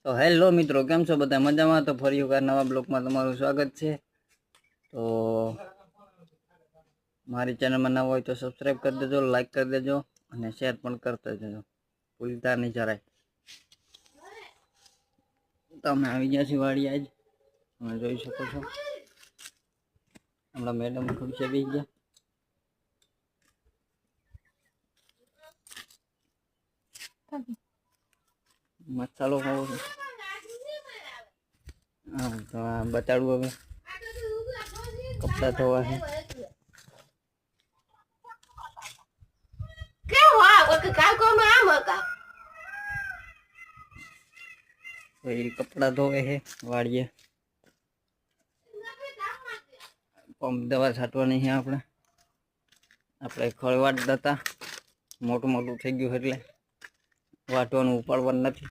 તો હેલો મિત્રો, કેમ છો બધા? મજામાં? તો ફરી એકવાર નવા બ્લોગમાં તમારું સ્વાગત છે. તો મારી ચેનલમાં નવા હોય તો સબસ્ક્રાઈબ કરી દેજો, લાઈક કરી દેજો અને શેર પણ કરતા જજો, ભૂલતા નહીં જરાય. તમે આવી ગયા છો વાડી આજ, તમે જોઈ શકો છો. હમણાં મેડમ ખુરશી બેસી ગયા. મસાલો ખાવો છે? હા, તો આ બતાડું હવે. કપડા ધોવા છે. તો એ કપડા ધોવે છે વાડીએ. પંપ દવા છાંટવાની છે આપણે ખળ વાટતા હતા, મોટું થઈ ગયું એટલે વાટવાનું ઉપાડવાનું નથી.